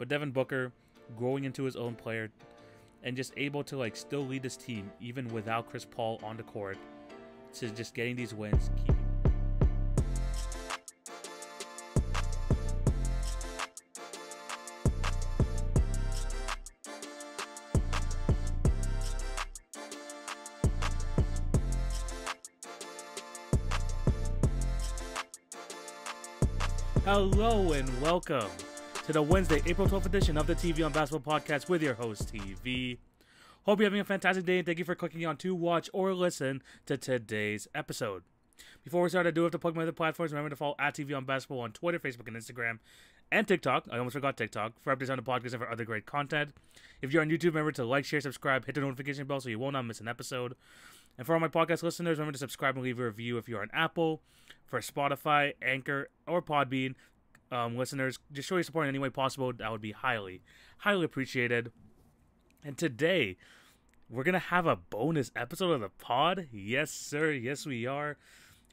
But Devin Booker growing into his own player and just able to like still lead this team even without Chris Paul on the court to just getting these wins, keeping. Hello and welcome to the Wednesday, April 12th edition of the TV on Basketball Podcast with your host, TV. Hope you're having a fantastic day and thank you for clicking on to watch or listen to today's episode. Before we start, I do have to plug my other platforms. Remember to follow at TV on Basketball on Twitter, Facebook, and Instagram, and TikTok. I almost forgot TikTok for updates on the podcast and for other great content. If you're on YouTube, remember to like, share, subscribe, hit the notification bell so you will not miss an episode. And for all my podcast listeners, remember to subscribe and leave a review if you're on Apple. For Spotify, Anchor, or Podbean listeners, just show your support in any way possible. That would be highly, highly appreciated. And today, we're going to have a bonus episode of the pod. Yes, sir. Yes, we are.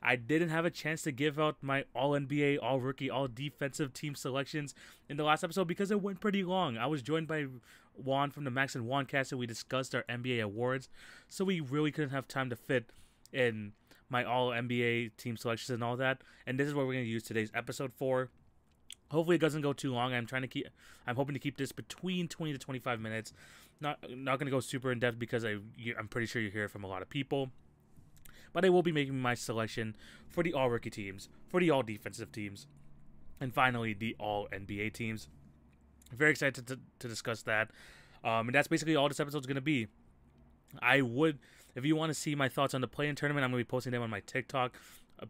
I didn't have a chance to give out my All-NBA, All-Rookie, All-Defensive team selections in the last episode because it went pretty long. I was joined by Juan from the Max and Juan cast and we discussed our NBA awards, so we really couldn't have time to fit in my All-NBA team selections and all that. And this is what we're going to use today's episode for. Hopefully it doesn't go too long. I'm hoping to keep this between 20 to 25 minutes. Not going to go super in depth because I'm pretty sure you hear it from a lot of people. But I will be making my selection for the all-rookie teams, for the all-defensive teams, and finally the all-NBA teams. Very excited to discuss that. And that's basically all this episode is going to be. If you want to see my thoughts on the play-in tournament, I'm going to be posting them on my TikTok.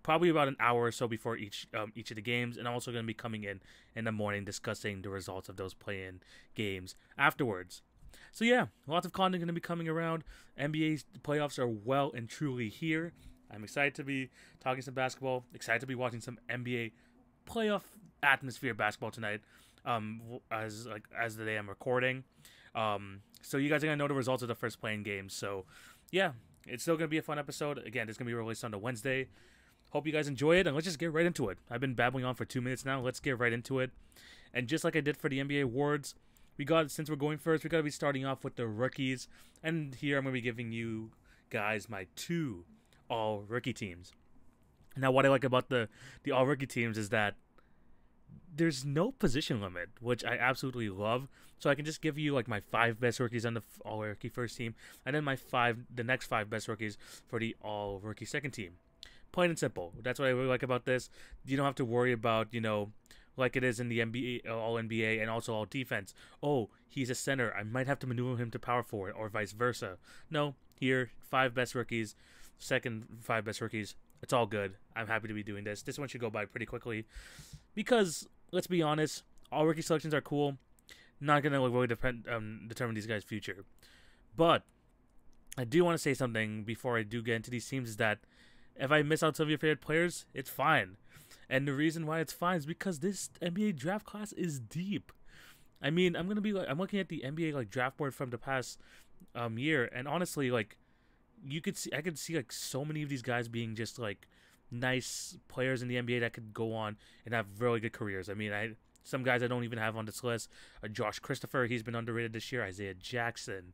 Probably about an hour or so before each of the games, and I'm also going to be coming in the morning discussing the results of those play-in games afterwards. So yeah, lots of content going to be coming around. NBA playoffs are well and truly here. I'm excited to be talking some basketball, excited to be watching some NBA playoff atmosphere basketball tonight as the day I'm recording. So you guys are going to know the results of the first play-in games. So yeah, it's still going to be a fun episode. Again, it's going to be released on the Wednesday. Hope you guys enjoy it, and let's just get right into it. I've been babbling on for 2 minutes now. Let's get right into it. And just like I did for the NBA awards, since we're going first, we got to be starting off with the rookies. And here I'm going to be giving you guys my 2 all-rookie teams. Now, what I like about the all-rookie teams is that there's no position limit, which I absolutely love. So I can just give you like my 5 best rookies on the all-rookie first team, and then the next 5 best rookies for the all-rookie second team. Plain and simple. That's what I really like about this. You don't have to worry about, like it is in the NBA, all NBA, and also all defense. Oh, he's a center. I might have to maneuver him to power forward, or vice versa. No, here, 5 best rookies, second 5 best rookies. It's all good. I'm happy to be doing this. This one should go by pretty quickly because, let's be honest, all rookie selections are cool. Not going to really determine these guys' future. But I do want to say something before I do get into these teams is that if I miss out some of your favorite players, it's fine. And the reason why it's fine is because this NBA draft class is deep. I mean, I'm looking at the NBA draft board from the past year, and honestly, I could see so many of these guys being just nice players in the NBA that could go on and have really good careers. I mean, some guys I don't even have on this list. Josh Christopher, he's been underrated this year. Isaiah Jackson.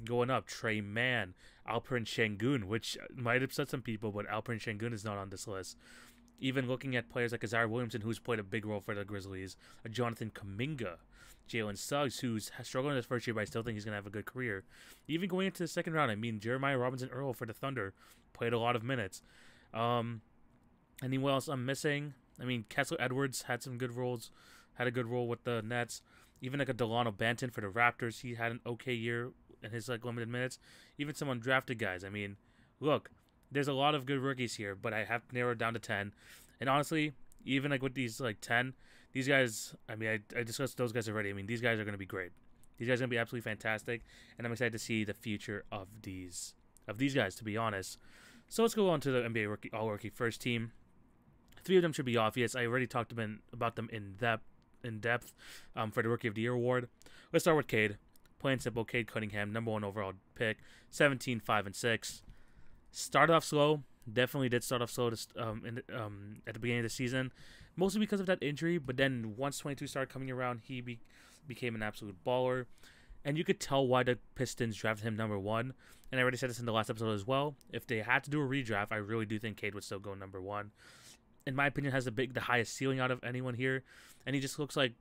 Going up, Trey Mann, Alperen Sengun, which might upset some people, but Alperen Sengun is not on this list. Even looking at players like Isaiah Williamson, who's played a big role for the Grizzlies, Jonathan Kuminga, Jalen Suggs, who's struggling in his first year, but I still think he's going to have a good career. Even going into the second round, I mean, Jeremiah Robinson-Earl for the Thunder played a lot of minutes. Anyone else I'm missing? I mean, Kessler Edwards had some good roles, had a good role with the Nets. Even a Delano Banton for the Raptors, he had an okay year in his limited minutes. Even some undrafted guys. I mean, look, there's a lot of good rookies here, but I have to narrow it down to 10. And honestly, even with these 10, these guys, I mean, I discussed those guys already. I mean, these guys are going to be great. These guys are going to be absolutely fantastic, and I'm excited to see the future of these guys, to be honest. So let's go on to the NBA all-rookie first team. 3 of them should be obvious. I already talked about them in depth for the Rookie of the Year award. Let's start with Cade. Plain simple, Cade Cunningham, number 1 overall pick, 17, 5, and 6. Started off slow. Definitely did start off slow at the beginning of the season, mostly because of that injury. But then once 22 started coming around, he became an absolute baller. And you could tell why the Pistons drafted him number 1. And I already said this in the last episode as well. If they had to do a redraft, I really do think Cade would still go number 1. In my opinion, has the highest ceiling out of anyone here. And he just looks like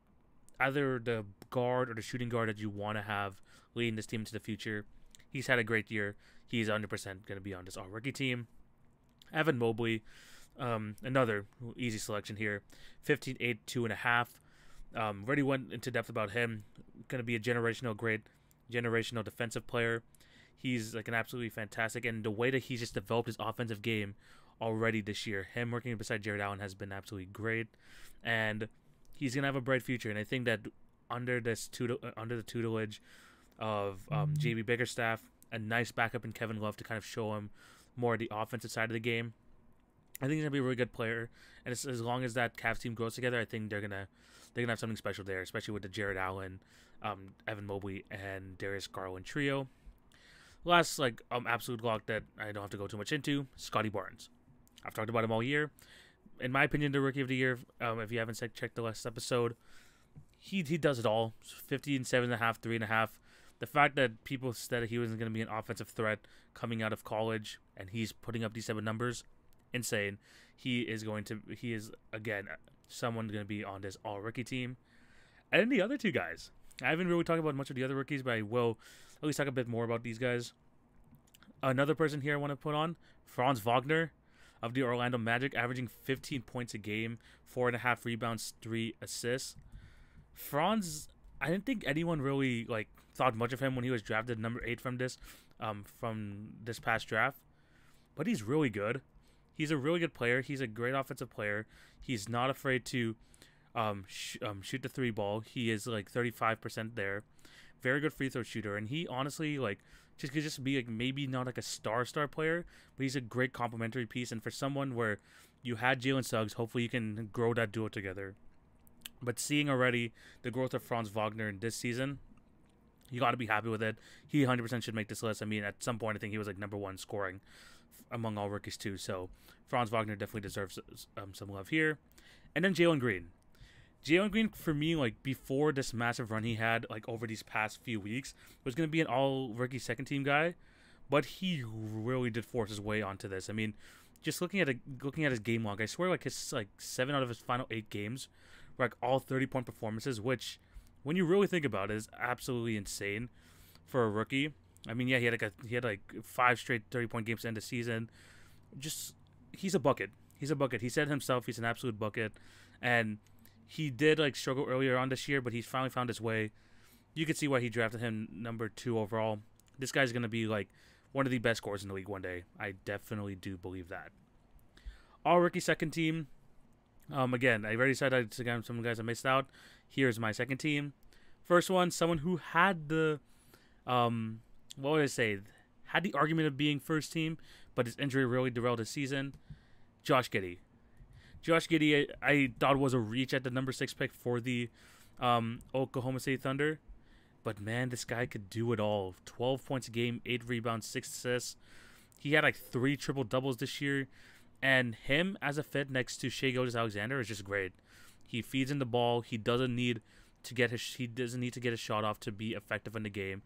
either the guard or the shooting guard that you want to have leading this team into the future. He's had a great year. He's 100% going to be on this all-rookie team. Evan Mobley, another easy selection here. 15'8", 2.5. Already went into depth about him. Going to be a great generational defensive player. He's like an absolutely fantastic, and the way that he's just developed his offensive game already this year, him working beside Jared Allen has been absolutely great, and he's gonna have a bright future. And I think that under the tutelage of JB Bickerstaff, a nice backup in Kevin Love to kind of show him more of the offensive side of the game, I think he's gonna be a really good player. And as long as that Cavs team grows together, I think they're gonna have something special there, especially with the Jared Allen, Evan Mobley, and Darius Garland trio. Last, absolute lock that I don't have to go too much into, Scotty Barnes. I've talked about him all year. In my opinion, the Rookie of the Year, if you haven't checked the last episode, he does it all. 15, 7.5, 3.5. The fact that people said he wasn't going to be an offensive threat coming out of college, and he's putting up these type of numbers, insane. He is, again, someone going to be on this all-rookie team. And then the other two guys. I haven't really talked about much of the other rookies, but I will at least talk a bit more about these guys. Another person here I want to put on, Franz Wagner of the Orlando Magic, averaging 15 points a game, 4.5 rebounds, 3 assists. Franz, I didn't think anyone really thought much of him when he was drafted number 8 from this past draft, but he's really good. He's a really good player. He's a great offensive player. He's not afraid to shoot the 3 ball. He is 35% there. Very good free throw shooter, and he honestly could just be maybe not a star player, but he's a great complementary piece. And for someone where you had Jalen Suggs, hopefully you can grow that duo together. But seeing already the growth of Franz Wagner in this season, you got to be happy with it. He 100% should make this list. I mean, at some point I think he was number 1 scoring among all rookies too. So Franz Wagner definitely deserves some love here. And then Jalen Green. Jalen Green, for me, before this massive run he had, over these past few weeks, was going to be an all-rookie second-team guy, but he really did force his way onto this. I mean, just looking at his game log, I swear, his 7 out of his final 8 games were all 30-point performances, which, when you really think about it, is absolutely insane for a rookie. I mean, yeah, he had 5 straight 30-point games to end the season. Just, he's a bucket. He's a bucket. He said himself he's an absolute bucket, and he did struggle earlier on this year, but he's finally found his way. You can see why he drafted him number 2 overall. This guy's going to be one of the best scorers in the league one day. I definitely do believe that. All rookie second team. Again, I already said some guys I missed out. Here's my second team. First one, someone who had the had the argument of being first team, but his injury really derailed his season. Josh Giddey. Josh Giddey, I thought was a reach at the number 6 pick for the Oklahoma City Thunder. But, man, this guy could do it all. 12 points a game, 8 rebounds, 6 assists. He had 3 triple-doubles this year. And him as a fit next to Shai Gilgeous-Alexander is just great. He feeds in the ball. He doesn't need to get his shot off to be effective in the game.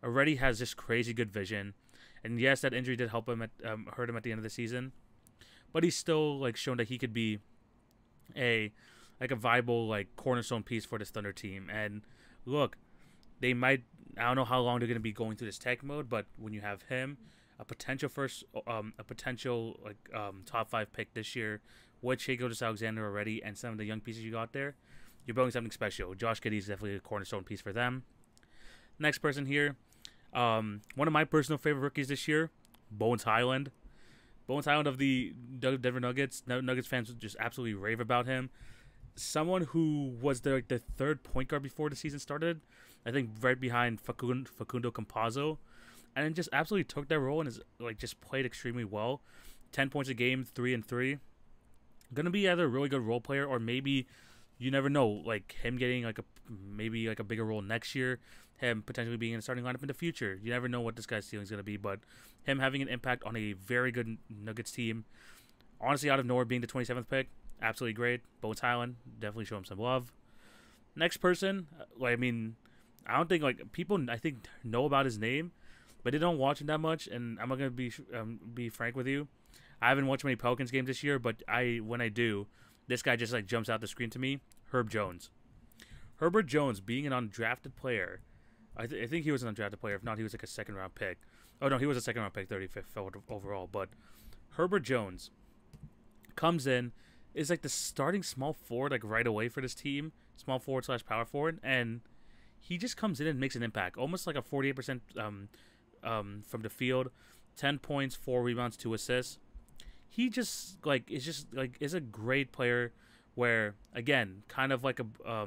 Already has just crazy good vision. And, yes, that injury did hurt him at the end of the season. But he's still shown that he could be a viable cornerstone piece for this Thunder team. And look, they might, I don't know how long they're going to be going through this tech mode, but when you have him, a potential top 5 pick this year with Shai Gilgeous-Alexander already and some of the young pieces you got there, you're building something special. Josh Giddey is definitely a cornerstone piece for them. Next person here, one of my personal favorite rookies this year, Bones Hyland. Bones Hyland of the Denver Nuggets. Nuggets fans would just absolutely rave about him. Someone who was the 3rd point guard before the season started. I think right behind Facundo Campazzo. And then just absolutely took that role and is just played extremely well. 10 points a game, 3-3. Gonna be either a really good role player or maybe, you never know, him getting a bigger role next year. Him potentially being in a starting lineup in the future. You never know what this guy's ceiling is going to be, but him having an impact on a very good Nuggets team, honestly, out of nowhere being the 27th pick, absolutely great. Bones Highland, definitely show him some love. Next person, I mean, I don't think like people I think know about his name, but they don't watch him that much. And I'm not gonna be frank with you. I haven't watched many Pelicans games this year, but when I do, this guy just like jumps out the screen to me. Herb Jones. Herbert Jones being an undrafted player. I think he was an undrafted player. If not, he was like a second round pick. Oh no, he was a second round pick, 35th overall. But Herbert Jones comes in, is like the starting small forward like right away for this team, small forward / power forward, and he just comes in and makes an impact, almost like a 48% from the field, 10 points, 4 rebounds, 2 assists. He just is a great player. Where again, kind of like a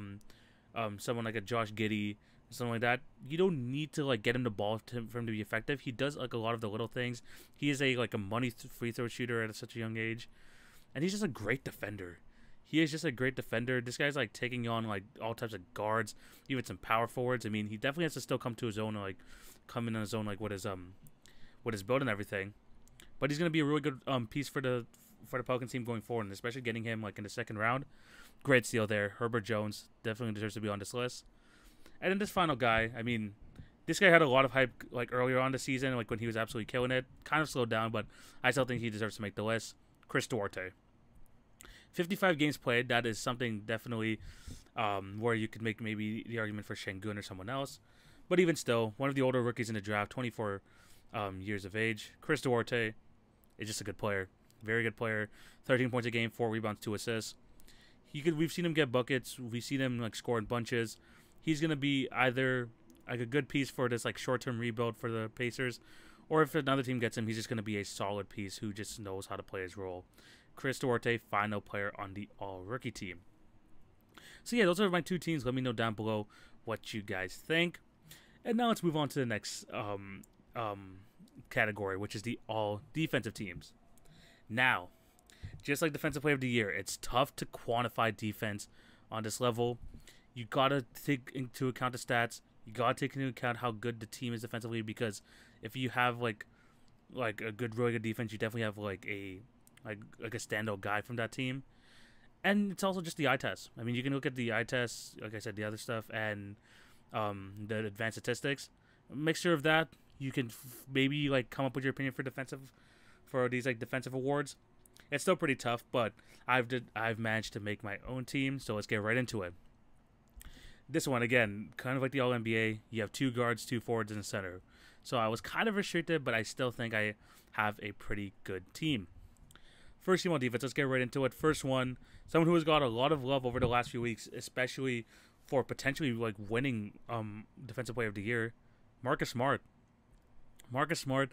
someone like a Josh Giddey, something like that. You don't need to like get him the ball for him to be effective. He does like a lot of the little things. He is a money free throw shooter at such a young age, and he's just a great defender. He is just a great defender. This guy's like taking on like all types of guards, even some power forwards. I mean, he definitely has to still come to his own, like come in his own, like what his build and everything. But he's gonna be a really good piece for the Pelicans team going forward, and especially getting him like in the second round. Great steal there. Herbert Jones definitely deserves to be on this list. And then this final guy, I mean, this guy had a lot of hype like earlier on the season, like when he was absolutely killing it. Kind of slowed down, but I still think he deserves to make the list. Chris Duarte. 55 games played. That is something definitely where you could make maybe the argument for Şengün or someone else. But even still, one of the older rookies in the draft, 24 years of age. Chris Duarte is just a good player. Very good player. 13 points a game, 4 rebounds, 2 assists. We've seen him get buckets. We've seen him like score in bunches. He's gonna be either like a good piece for this like short-term rebuild for the Pacers, or if another team gets him, he's just gonna be a solid piece who just knows how to play his role. Chris Duarte, final player on the All-Rookie team. So yeah, those are my 2 teams. Let me know down below what you guys think. And now let's move on to the next category, which is the All-Defensive teams. Now, just like Defensive Player of the Year, it's tough to quantify defense on this level. You gotta take into account the stats. You gotta take into account how good the team is defensively, because if you have like a really good defense, you definitely have like a standout guy from that team. And it's also just the eye test. I mean, you can look at the eye test, like I said, the other stuff, and the advanced statistics. A mixture of that, you can maybe like come up with your opinion for these like defensive awards. It's still pretty tough, but I've managed to make my own team, so let's get right into it. This one, again, kind of like the All-NBA, you have 2 guards, 2 forwards, and a center. So I was kind of restricted, but I still think I have a pretty good team. First team on defense, let's get right into it. First one, someone who has got a lot of love over the last few weeks, especially for potentially like winning Defensive Player of the Year, Marcus Smart. Marcus Smart,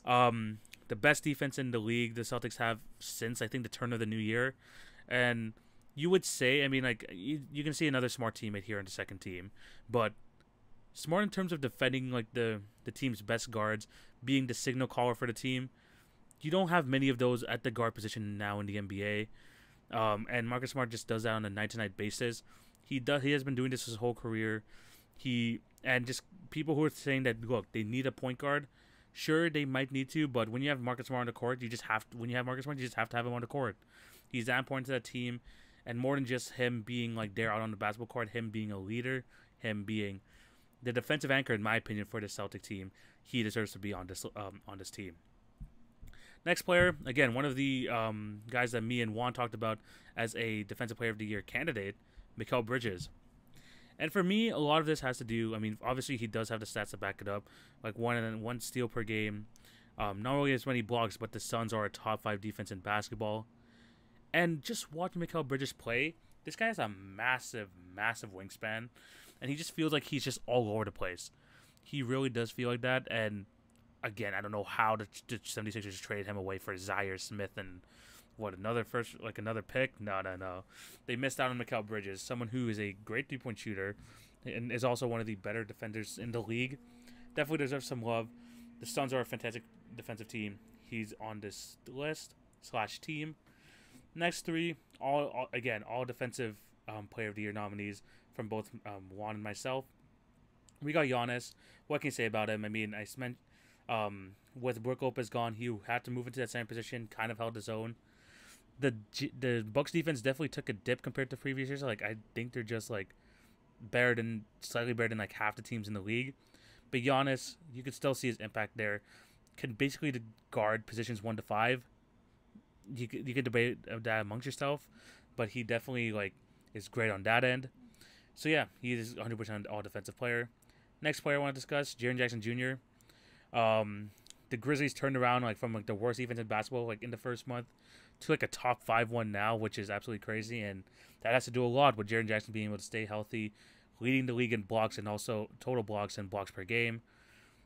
the best defense in the league the Celtics have since, I think, the turn of the new year. And you would say, I mean, like, you can see another Smart teammate here in the second team. But Smart in terms of defending, like, the team's best guards, being the signal caller for the team, you don't have many of those at the guard position now in the NBA. And Marcus Smart just does that on a night-to-night basis. He has been doing this his whole career. And just people who are saying that, look, they need a point guard. Sure, they might need to, but when you have Marcus Smart on the court, you just have to have him on the court. He's that important to that team, and more than just him being like there out on the basketball court, him being a leader, him being the defensive anchor, in my opinion, for the Celtic team, he deserves to be on this team. Next player, again, one of the guys that me and Juan talked about as a Defensive Player of the Year candidate, Mikal Bridges. And for me, a lot of this has to do, I mean, obviously he does have the stats to back it up, like one steal per game, not really as many blocks, but the Suns are a top 5 defense in basketball. And just watching Mikal Bridges play, this guy has a massive, massive wingspan, and he just feels like he's just all over the place. He really does feel like that, and again, I don't know how the 76ers traded him away for Zaire Smith and another pick? No. They missed out on Mikal Bridges, someone who is a great 3-point shooter and is also one of the better defenders in the league. Definitely deserves some love. The Suns are a fantastic defensive team. He's on this list / team. Next 3, all defensive Player of the Year nominees from both Juan and myself. We got Giannis. What can you say about him? I mean, I meant with Brook Lopez gone, he had to move into that same position, kind of held his own. the Bucks defense definitely took a dip compared to previous years. Like I think they're just like slightly better than like half the teams in the league. But Giannis, you could still see his impact there. Can basically guard positions 1 to 5. You could debate that amongst yourself, but he definitely like is great on that end. So yeah, he is 100% all defensive player. Next player I want to discuss, Jaren Jackson Jr. The Grizzlies turned around like from like the worst defense in basketball like in the first month to like a top 5 one now, which is absolutely crazy, and that has to do a lot with Jaren Jackson being able to stay healthy, leading the league in blocks and also total blocks and blocks per game.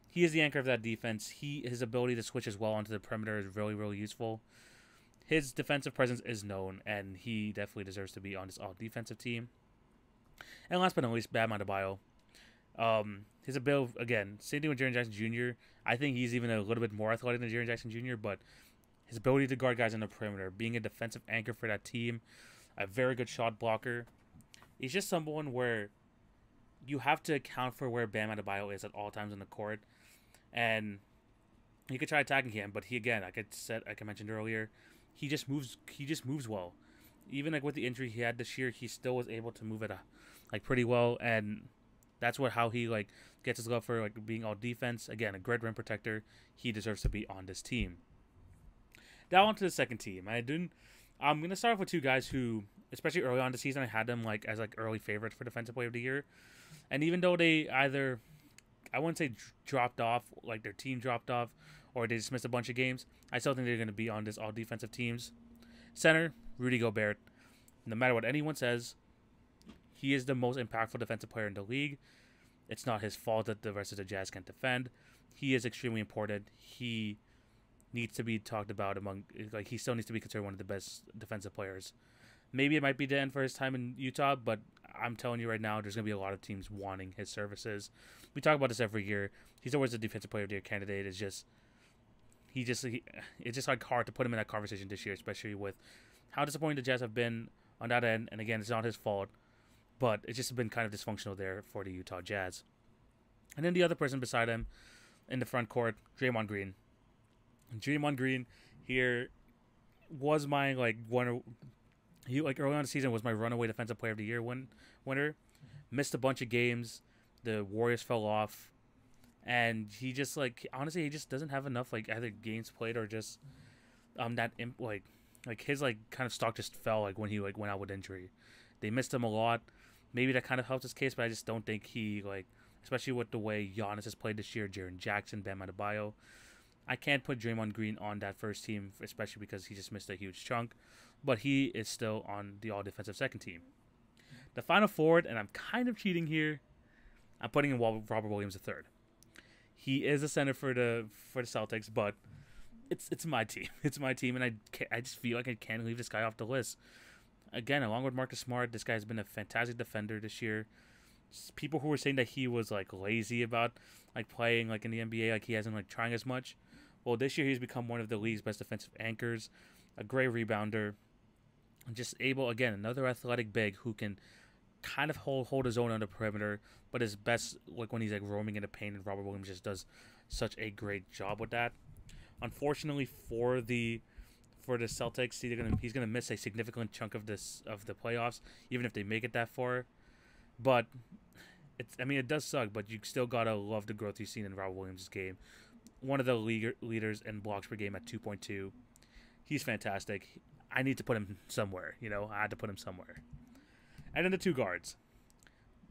He is the anchor of that defense. His ability to switch as well onto the perimeter is really, really useful. His defensive presence is known, and he definitely deserves to be on this all-defensive team. And last but not least, Bam Adebayo. His ability, again, same thing with Jaren Jackson Jr. I think he's even a little bit more athletic than Jaren Jackson Jr., but his ability to guard guys on the perimeter, being a defensive anchor for that team, a very good shot blocker. He's just someone where you have to account for where Bam Adebayo is at all times on the court. And you could try attacking him, but he, again, like I mentioned earlier, he just moves well. Even like with the injury he had this year, he still was able to move it like pretty well, and that's how he like gets his love for like being all defense. Again, a great rim protector. He deserves to be on this team. Now on to the second team. I'm gonna start off with two guys who, especially early on the season, I had them like as like early favorites for Defensive Player of the Year. And even though they either, I wouldn't say dropped off, like their team dropped off, or they just missed a bunch of games, I still think they're going to be on this all defensive teams. Center, Rudy Gobert. No matter what anyone says, he is the most impactful defensive player in the league. It's not his fault that the rest of the Jazz can't defend. He is extremely important. He needs to be talked about he still needs to be considered one of the best defensive players. Maybe it might be the end for his time in Utah, but I'm telling you right now, there's going to be a lot of teams wanting his services. We talk about this every year. He's always a Defensive Player of the Year candidate. It's just like hard to put him in that conversation this year, especially with how disappointing the Jazz have been on that end. And again, it's not his fault, but it's just been kind of dysfunctional there for the Utah Jazz. And then the other person beside him in the front court, Draymond Green. And Draymond Green here was my he early on in the season was my runaway Defensive Player of the Year winner. Missed a bunch of games. The Warriors fell off, and he just honestly he just doesn't have enough either games played or just his kind of stock just fell when he went out with injury. They missed him a lot. Maybe that kind of helps his case, but I just don't think he especially with the way Giannis has played this year, Jaren Jackson, Bam Adebayo. I can't put Draymond Green on that first team, especially because he just missed a huge chunk. But he is still on the all-defensive second team. The final forward, and I'm kind of cheating here, I'm putting in Robert Williams III. He is a center for the Celtics, but it's my team. It's my team, and I just feel like I can't leave this guy off the list. Again, along with Marcus Smart, this guy has been a fantastic defender this year. People who were saying that he was lazy about playing in the NBA, he hasn't trying as much. Well, this year he's become one of the league's best defensive anchors, a great rebounder, and just able, again, another athletic big who can kind of hold his own on the perimeter, but is best when he's roaming in the paint, and Robert Williams just does such a great job with that. Unfortunately for the Celtics, he's gonna miss a significant chunk of the playoffs, even if they make it that far. But it does suck, but you still gotta love the growth you've seen in Robert Williams' game. One of the leaders in blocks per game at 2.2. He's fantastic. I need to put him somewhere. I had to put him somewhere. And then the two guards.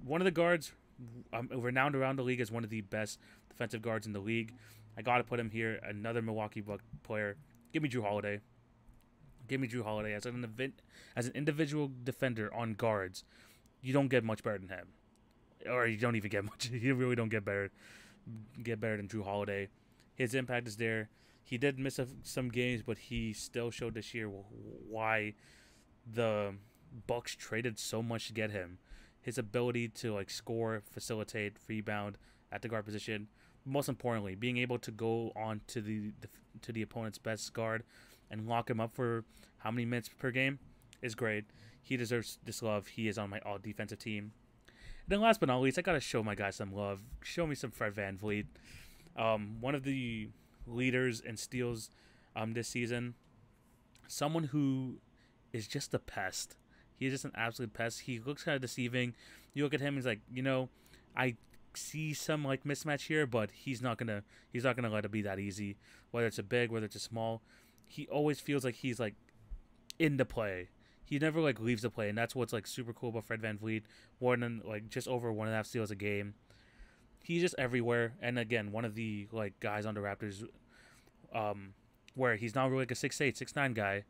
One of the guards, renowned around the league as one of the best defensive guards in the league. I got to put him here. Another Milwaukee Bucks player. Give me Jrue Holiday. As an individual defender on guards. You don't get much better than him, or you don't even get much. You really don't get better than Jrue Holiday. His impact is there. He did miss some games, but he still showed this year why the Bucks traded so much to get him. His ability to score, facilitate, rebound at the guard position. Most importantly, being able to go on to the opponent's best guard and lock him up for how many minutes per game is great. He deserves this love. He is on my all defensive team. And then last but not least, I gotta show my guy some love. Show me some Fred VanVleet. One of the leaders in steals this season. Someone who is just a pest. He's just an absolute pest. He looks kind of deceiving. You look at him, he's like, I see some like mismatch here, but he's not gonna let it be that easy. Whether it's a big, whether it's a small, he always feels like he's like in the play. He never like leaves the play, and that's what's like super cool about Fred VanVleet. More than like just over 1.5 steals a game. He's just everywhere, and again, one of the like guys on the Raptors, where he's not really like a 6'8", 6'9" guy,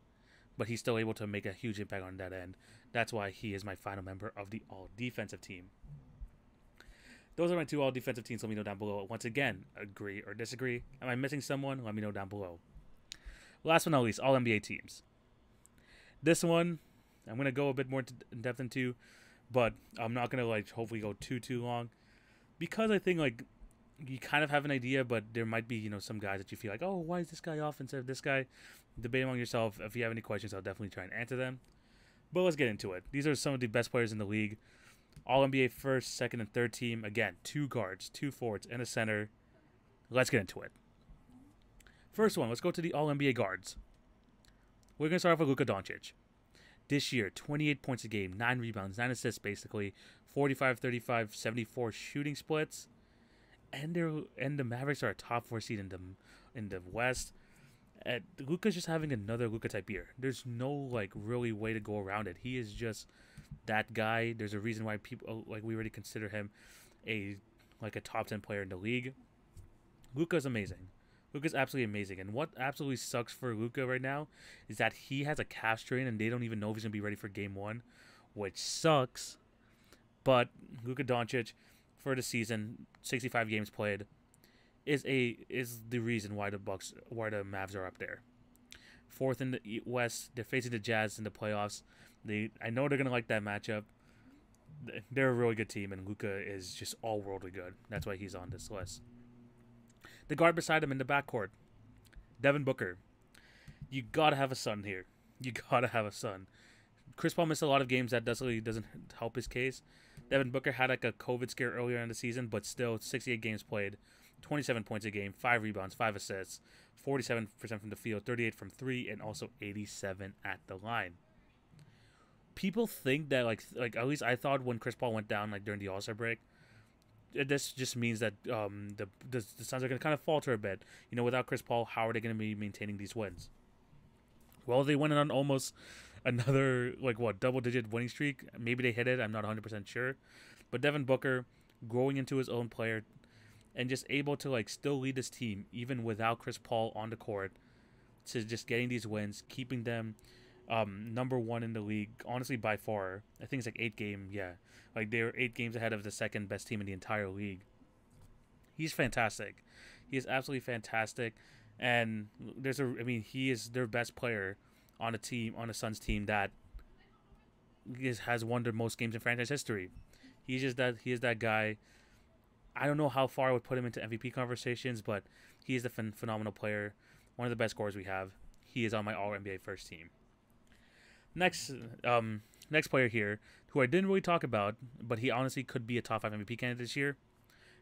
but he's still able to make a huge impact on that end. That's why he is my final member of the all-defensive team. Those are my 2 all-defensive teams. Let me know down below. Once again, agree or disagree. Am I missing someone? Let me know down below. Last but not least, all-NBA teams. This one, I'm going to go a bit more in depth into, but I'm not going to like hopefully go too long. Because I think like you kind of have an idea, but there might be, some guys that you feel like, oh, why is this guy off instead of this guy? Debate among yourself. If you have any questions, I'll definitely try and answer them. But let's get into it. These are some of the best players in the league. All-NBA first, second, and third team. Again, 2 guards, 2 forwards, and a center. Let's get into it. First one, let's go to the All-NBA guards. We're going to start off with Luka Doncic. This year, 28 points a game, 9 rebounds, 9 assists basically, 45, 35, 74 shooting splits. And the Mavericks are a top 4 seed in the West. Luka's just having another Luka type year. There's no like really way to go around it. He is just that guy. There's a reason why people like we already consider him a top 10 player in the league. Luka's amazing. Luka's absolutely amazing. And what absolutely sucks for Luka right now is that he has a calf strain and they don't even know if he's gonna be ready for game 1, which sucks. But Luka Doncic for the season, 65 games played, is the reason why the Mavs are up there. 4th in the West, they're facing the Jazz in the playoffs. I know they're gonna like that matchup. They're a really good team, and Luka is just all worldly good. That's why he's on this list. The guard beside him in the backcourt, Devin Booker. You gotta have a son here. You gotta have a son. Chris Paul missed a lot of games. That doesn't help his case. Devin Booker had like a COVID scare earlier in the season, but still 68 games played, 27 points a game, 5 rebounds, 5 assists, 47% from the field, 38 from 3, and also 87 at the line. People think that like at least I thought when Chris Paul went down like during the All-Star break, this just means that the Suns are going to kind of falter a bit. Without Chris Paul, how are they going to be maintaining these wins? Well, they went on almost another double-digit winning streak. Maybe they hit it. I'm not 100% sure. But Devin Booker growing into his own player and just able to like still lead this team even without Chris Paul on the court, to just getting these wins, keeping them number 1 in the league, honestly by far. I think it's like 8 games. Yeah, like they're 8 games ahead of the second best team in the entire league. He's fantastic. He is absolutely fantastic, and he is their best player on a team, on a Suns team that has won the most games in franchise history. He is that guy. I don't know how far I would put him into MVP conversations, but he is a phenomenal player, one of the best scorers we have. He is on my All-NBA first team. Next player here, who I didn't really talk about, but he honestly could be a top 5 MVP candidate this year,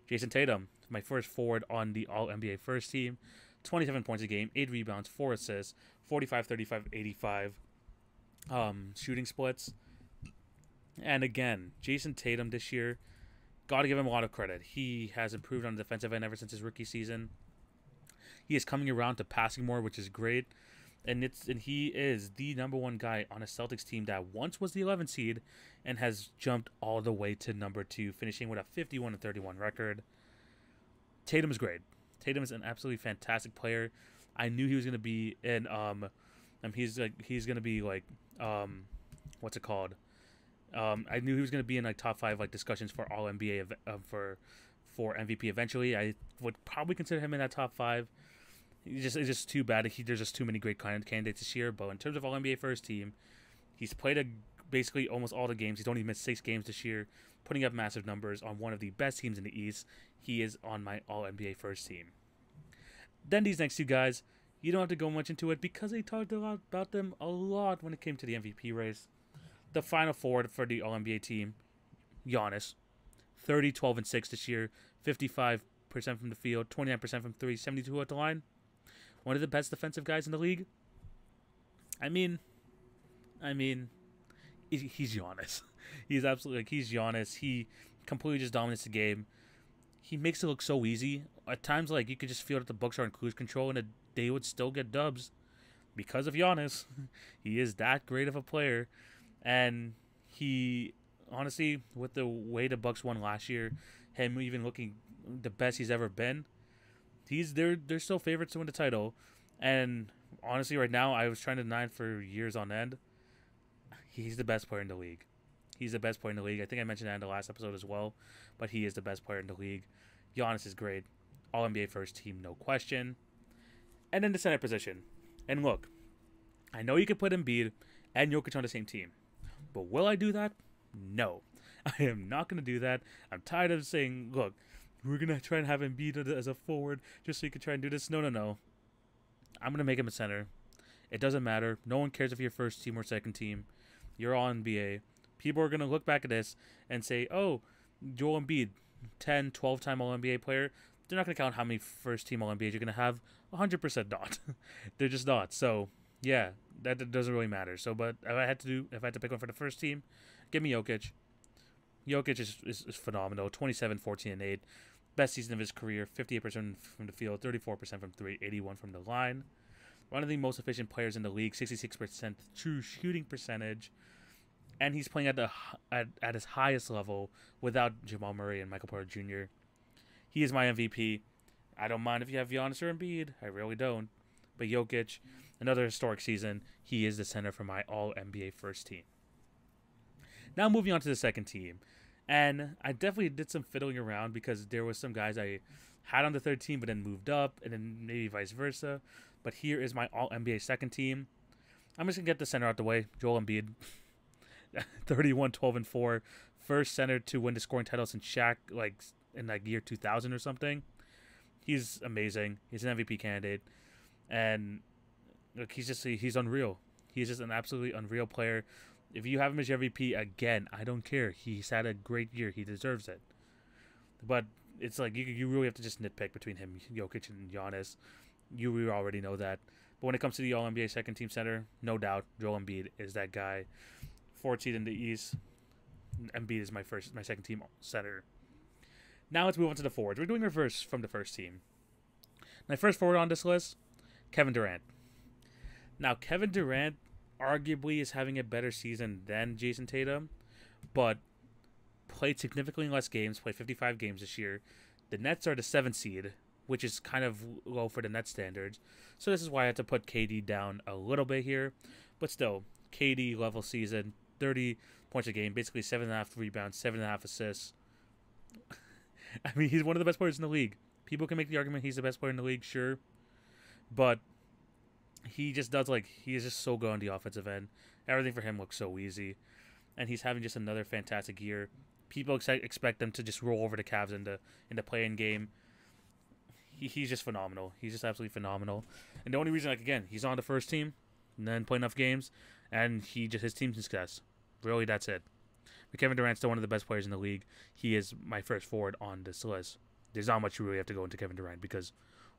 Jason Tatum, my first forward on the All-NBA first team. 27 points a game, 8 rebounds, 4 assists, 45, 35, 85 shooting splits. And again, Jason Tatum this year, got to give him a lot of credit. He has improved on the defensive end ever since his rookie season. He is coming around to passing more, which is great. And he is the number 1 guy on a Celtics team that once was the 11th seed and has jumped all the way to number 2, finishing with a 51-31 record. Tatum is great. Tatum is an absolutely fantastic player. I knew he was going to be in he's going to be like what's it called? I knew he was going to be in like top 5 like discussions for All NBA for MVP eventually. I would probably consider him in that top 5. It's just too bad. There's just too many great candidates this year. But in terms of All NBA first team, he's played basically almost all the games. He's only missed 6 games this year, putting up massive numbers on one of the best teams in the East. He is on my All NBA first team. Then these next 2 guys, you don't have to go much into it because they talked a lot about them a lot when it came to the MVP race. The final forward for the All NBA team, Giannis, 30, 12, and 6 this year, 55% from the field, 29% from 3, 72 at the line. One of the best defensive guys in the league. I I mean, he's Giannis. He's absolutely like he's Giannis. He completely just dominates the game. He makes it look so easy. At times, like you could just feel that the Bucks are in cruise control, and they would still get dubs because of Giannis. He is that great of a player, and he honestly, with the way the Bucks won last year, him even looking the best he's ever been, they're still favorites to win the title. And honestly, right now, I was trying to deny for years on end. He's the best player in the league. He's the best player in the league. I think I mentioned that in the last episode as well, but he is the best player in the league. Giannis is great. All NBA first team, no question. And then the center position. And look, I know you could put Embiid and Jokic on the same team, but will I do that? No. I am not going to do that. I'm tired of saying, look, we're going to try and have Embiid as a forward just so you can try and do this. No. I'm going to make him a center. It doesn't matter. No one cares if you're first team or second team. You're all NBA. People are going to look back at this and say, oh, Joel Embiid, 10, 12-time All-NBA player. They're not going to count how many first-team All-NBAs you're going to have. 100% not. They're just not. So, yeah, that doesn't really matter. So, but if I had to pick one for the first team, give me Jokic. Jokic is phenomenal. 27, 14, and 8. Best season of his career. 58% from the field, 34% from 3, 81 from the line. One of the most efficient players in the league, 66% true shooting percentage. And he's playing at his highest level without Jamal Murray and Michael Porter Jr. He is my MVP. I don't mind if you have Giannis or Embiid. I really don't. But Jokic, another historic season. He is the center for my All-NBA first team. Now moving on to the second team. And I definitely did some fiddling around because there was some guys I had on the third team but then moved up and then maybe vice versa. But here is my All-NBA second team. I'm just going to get the center out the way. Joel Embiid. 31, 12, and 4. First center to win the scoring title since Shaq, in year 2000 or something. He's amazing. He's an MVP candidate. And look, he's unreal. He's just an absolutely unreal player. If you have him as your MVP, again, I don't care. He's had a great year. He deserves it. But it's like you really have to just nitpick between him, Jokic, and Giannis. You already know that. But when it comes to the All-NBA second team center, no doubt, Joel Embiid is that guy. 4th seed in the East. Embiid is my second team center. Now let's move on to the forwards. We're doing reverse from the first team. My first forward on this list, Kevin Durant. Now, Kevin Durant arguably is having a better season than Jason Tatum, but played significantly less games, played 55 games this year. The Nets are the 7th seed, which is kind of low for the Nets standards. So this is why I had to put KD down a little bit here. But still, KD level season, 30 points a game, basically 7.5 rebounds, 7.5 assists. I mean, he's one of the best players in the league. People can make the argument he's the best player in the league, sure. But he just does, he is just so good on the offensive end. Everything for him looks so easy. And he's having just another fantastic year. People expect them to just roll over the Cavs in the play-in game. He's just phenomenal. He's just absolutely phenomenal. And the only reason, he's on the first team, and then play enough games, and his team's success. Really, that's it. But Kevin Durant's still one of the best players in the league. He is my first forward on this list. There's not much you really have to go into Kevin Durant because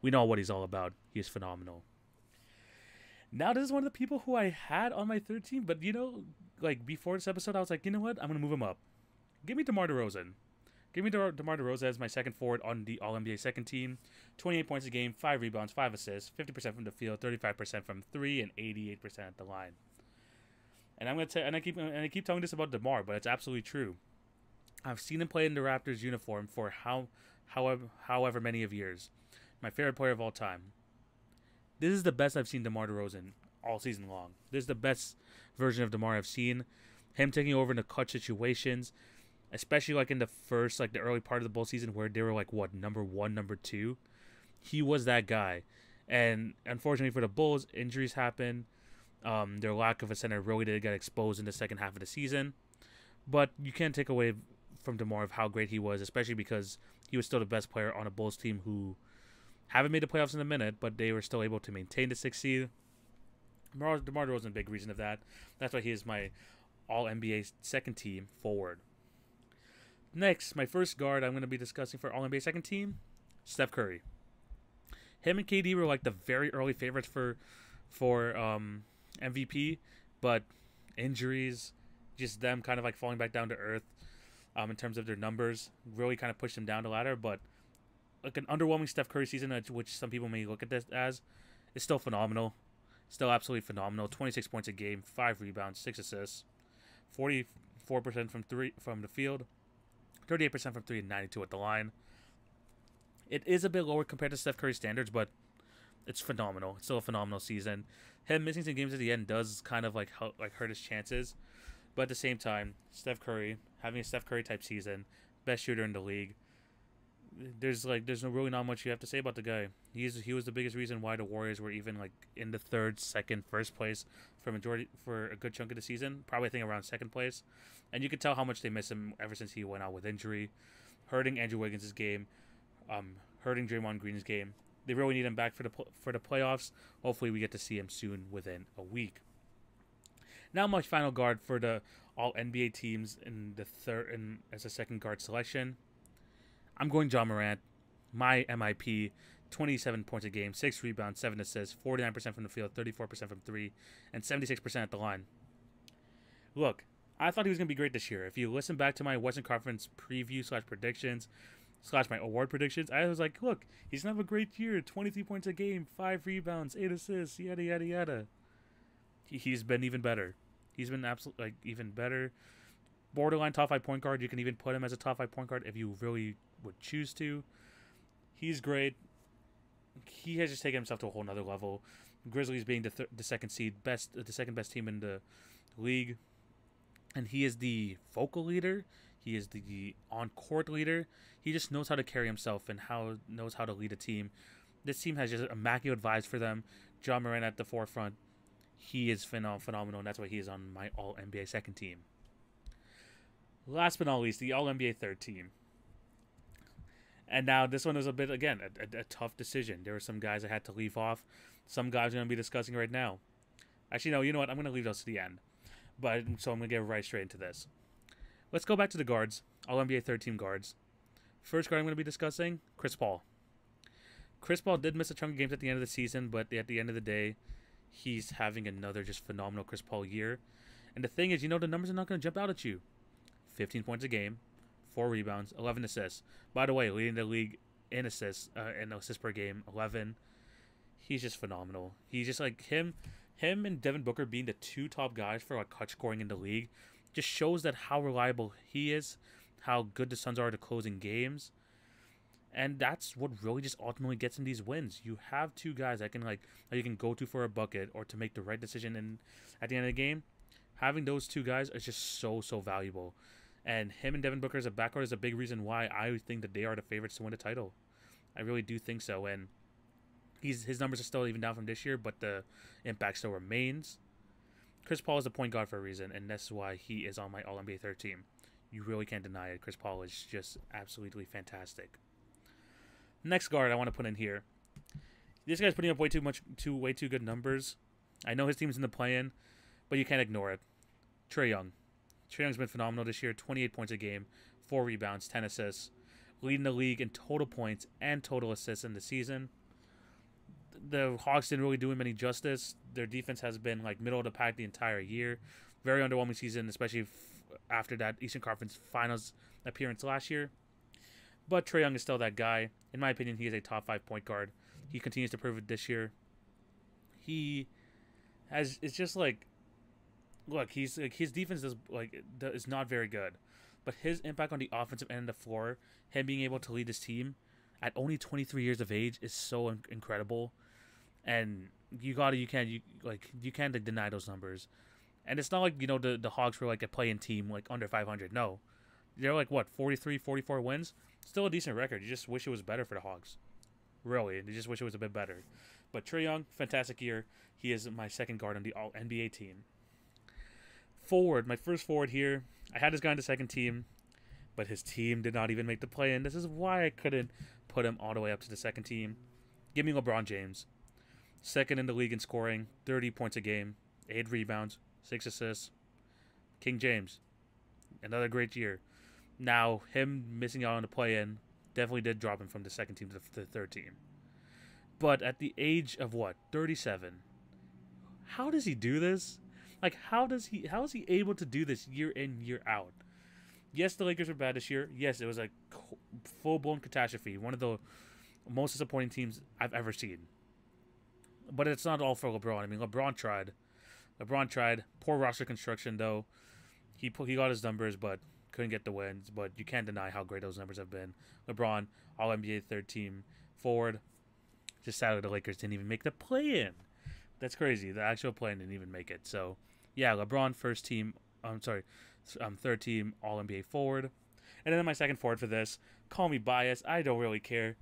we know what he's all about. He is phenomenal. Now, this is one of the people who I had on my third team, but, before this episode, I was like, you know what? I'm going to move him up. Give me DeMar DeRozan. Give me DeMar DeRozan as my second forward on the All-NBA second team. 28 points a game, 5 rebounds, 5 assists, 50% from the field, 35% from 3, and 88% at the line. And I keep telling this about DeMar, but it's absolutely true. I've seen him play in the Raptors uniform for however many of years. My favorite player of all time. This is the best I've seen DeMar DeRozan all season long. This is the best version of DeMar I've seen. Him taking over in the clutch situations, especially in the first, the early part of the bowl season where they were number 1, number 2. He was that guy. And unfortunately for the Bulls, injuries happen. Their lack of a center really did get exposed in the second half of the season. But you can't take away from DeMar of how great he was, especially because he was still the best player on a Bulls team who haven't made the playoffs in a minute, but they were still able to maintain the 6th seed. DeMar DeRozan a big reason of that. That's why he is my All-NBA second team forward. Next, my first guard I'm going to be discussing for All-NBA second team, Steph Curry. Him and KD were the very early favorites for MVP, but injuries, just them kind of like falling back down to earth in terms of their numbers, really kind of pushed them down the ladder. But like an underwhelming Steph Curry season, which some people may look at this as, is still phenomenal. Still absolutely phenomenal. 26 points a game, 5 rebounds, 6 assists, 44% from the field, 38% from 3, and 92 at the line. It is a bit lower compared to Steph Curry's standards, but it's phenomenal. It's still a phenomenal season. Him missing some games at the end does kind of like hurt his chances, but at the same time, Steph Curry having a Steph Curry type season, best shooter in the league. There's really not much you have to say about the guy. He was the biggest reason why the Warriors were even like in the third, second, first place for a good chunk of the season. Probably I think around second place, and you could tell how much they miss him ever since he went out with injury, hurting Andrew Wiggins' game, hurting Draymond Green's game. They really need him back for the playoffs. Hopefully, we get to see him soon within a week. Now, my final guard for the All NBA teams in the third and as a second guard selection. I'm going Ja Morant, my MIP, 27 points a game, 6 rebounds, 7 assists, 49% from the field, 34% from 3, and 76% at the line. Look, I thought he was going to be great this year. If you listen back to my Western Conference preview / predictions / my award predictions, I was like, look, he's going to have a great year, 23 points a game, 5 rebounds, 8 assists, yada, yada, yada. He's been even better. He's been absolutely even better. Borderline top 5 point guard. You can even put him as a top 5 point guard if you really would choose to. He's great. He has just taken himself to a whole nother level. Grizzlies being the second seed, the second best team in the league, and he is the vocal leader. He is the on-court leader. He just knows how to carry himself and knows how to lead a team. This team has just immaculate vibes for them. Ja Morant at the forefront. He is phenomenal, and that's why he is on my All-NBA second team. Last but not least, the All-NBA third team. And now this one was a bit, again, a tough decision. There were some guys I had to leave off. Some guys I'm going to be discussing right now. Actually, no, you know what? I'm going to leave those to the end. So I'm going to get right straight into this. Let's go back to the guards. All-NBA third team guards. First guard I'm going to be discussing, Chris Paul. Chris Paul did miss a chunk of games at the end of the season, but at the end of the day, he's having another just phenomenal Chris Paul year. And the thing is, the numbers are not going to jump out at you. 15 points a game, 4 rebounds, 11 assists. By the way, leading the league in assists per game, 11. He's just phenomenal. He's just like him and Devin Booker being the 2 top guys for like clutch scoring in the league just shows that how reliable he is, how good the Suns are to closing games. And that's what really just ultimately gets him these wins. You have 2 guys that you can go to for a bucket or to make the right decision at the end of the game. Having those 2 guys is just so valuable. And him and Devin Booker as a backcourt is a big reason why I think that they are the favorites to win the title. I really do think so. And his numbers are still even down from this year, but the impact still remains. Chris Paul is the point guard for a reason, and that's why he is on my All-NBA third team. You really can't deny it. Chris Paul is just absolutely fantastic. Next guard I want to put in here. This guy's putting up way too good numbers. I know his team's in the play-in, but you can't ignore it. Trae Young. Trae Young's been phenomenal this year. 28 points a game, 4 rebounds, 10 assists. Leading the league in total points and total assists in the season. The Hawks didn't really do him any justice. Their defense has been like middle of the pack the entire year. Very underwhelming season, especially after that Eastern Conference Finals appearance last year. But Trae Young is still that guy. In my opinion, he is a top 5 point guard. He continues to prove it this year. It's just like, look, his defense is not very good, but his impact on the offensive end of the floor, him being able to lead his team at only 23 years of age, is so incredible. And you can't deny those numbers. And it's not like the Hawks were like a play-in team like under 500. No, they're like 43, 44 wins. Still a decent record. You just wish it was better for the Hawks. Really, you just wish it was a bit better. But Trae Young, fantastic year. He is my second guard on the All-NBA team. Forward, my first forward here. I had this guy on the second team, but his team did not even make the play-in. This is why I couldn't put him all the way up to the second team. Give me LeBron James. Second in the league in scoring, 30 points a game, 8 rebounds, 6 assists. King James, another great year. Now, him missing out on the play-in definitely did drop him from the second team to the third team. But at the age of 37? How does he do this? Like, how is he able to do this year in, year out? Yes, the Lakers were bad this year. Yes, it was a full-blown catastrophe. One of the most disappointing teams I've ever seen. But it's not all for LeBron. I mean, LeBron tried. Poor roster construction, though. He got his numbers, but couldn't get the wins. But you can't deny how great those numbers have been. LeBron, All-NBA third-team forward. Just sadly, the Lakers didn't even make the play-in. That's crazy. The actual play-in didn't even make it. So, yeah, LeBron third team All-NBA forward. And then my second forward for this, call me biased, I don't really care.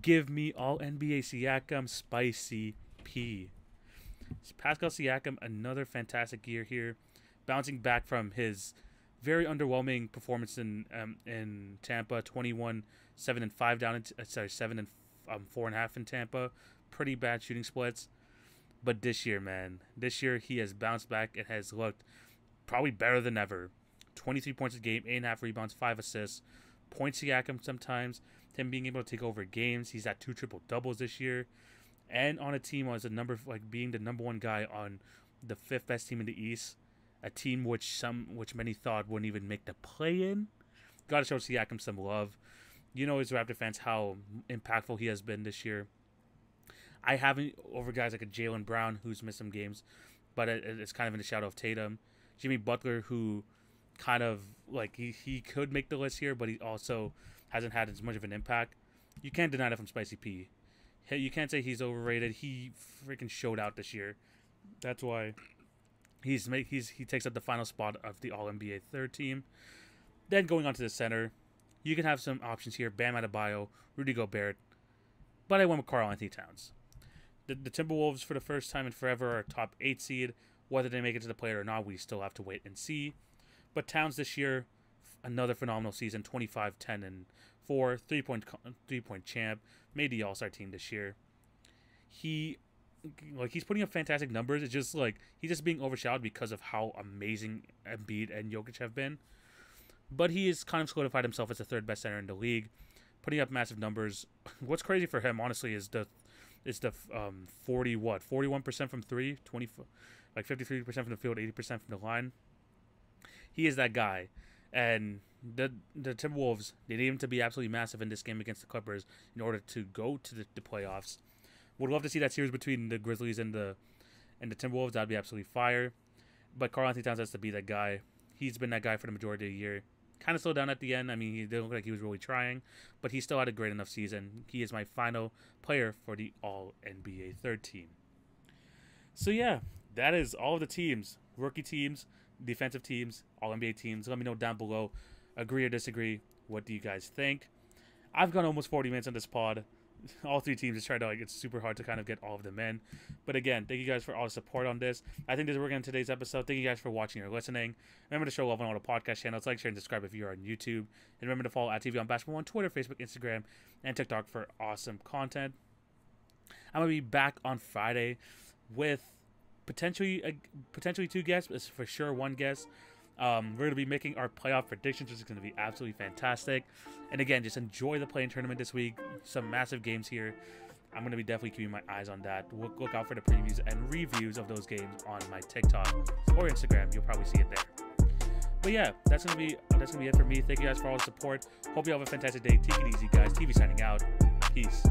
Give me All-NBA Siakam, Spicy P. Pascal Siakam, another fantastic year here, bouncing back from his very underwhelming performance in Tampa, 21-7-5 down in 7-4.5 in Tampa. Pretty bad shooting splits. But this year, man, he has bounced back and has looked probably better than ever. 23 points a game, 8.5 rebounds, 5 assists. Points Siakam sometimes. Him being able to take over games. He's at 2 triple-doubles this year. And on a team as being the number one guy on the 5th best team in the East. A team which many thought wouldn't even make the play-in. Gotta show Siakam some love. You know, as Raptor fans, how impactful he has been this year. I haven't over guys like a Jaylen Brown, who's missed some games, but it's kind of in the shadow of Tatum. Jimmy Butler, who kind of, like, he could make the list here, but he also hasn't had as much of an impact. You can't deny that from Spicy P. You can't say he's overrated. He freaking showed out this year. That's why he takes up the final spot of the All-NBA third team. Then going on to the center, you can have some options here. Bam Adebayo, Rudy Gobert. But I went with Karl-Anthony Towns. The Timberwolves, for the first time in forever, are a top 8 seed. Whether they make it to the play or not, we still have to wait and see. But Towns this year, another phenomenal season, 25-10-4, 3-point champ, made the All-Star team this year. He's putting up fantastic numbers. It's just like he's just being overshadowed because of how amazing Embiid and Jokic have been. But he has kind of solidified himself as the 3rd best center in the league, putting up massive numbers. What's crazy for him, honestly, is the 41% from 3, 53% from the field, 80% from the line. He is that guy. And the Timberwolves, they need him to be absolutely massive in this game against the Clippers in order to go to the playoffs. Would love to see that series between the Grizzlies and the Timberwolves. That'd be absolutely fire. But Karl-Anthony Towns has to be that guy. He's been that guy for the majority of the year. Kind of slowed down at the end. I mean, he didn't look like he was really trying, but he still had a great enough season. He is my final player for the All-NBA third team. So yeah, that is all of the teams. Rookie teams, defensive teams, All-NBA teams. Let me know down below. Agree or disagree. What do you guys think? I've gone almost 40 minutes on this pod. All 3 teams just tried to, it's super hard to kind of get all of them in. But again, thank you guys for all the support on this. I think this is working on today's episode. Thank you guys for watching or listening. Remember to show love on all the podcast channels. Like, share, and subscribe if you're on YouTube. And remember to follow @TV on Basketball on Twitter, Facebook, Instagram, and TikTok for awesome content. I'm going to be back on Friday with potentially 2 guests. It's for sure 1 guest. We're going to be making our playoff predictions, which is going to be absolutely fantastic. And again, just enjoy the play-in tournament this week. Some massive games here. I'm going to be definitely keeping my eyes on that. Look out for the previews and reviews of those games on my TikTok or Instagram. You'll probably see it there. But yeah, that's gonna be it for me. Thank you guys for all the support. Hope you have a fantastic day. Take it easy, guys. TV signing out. Peace.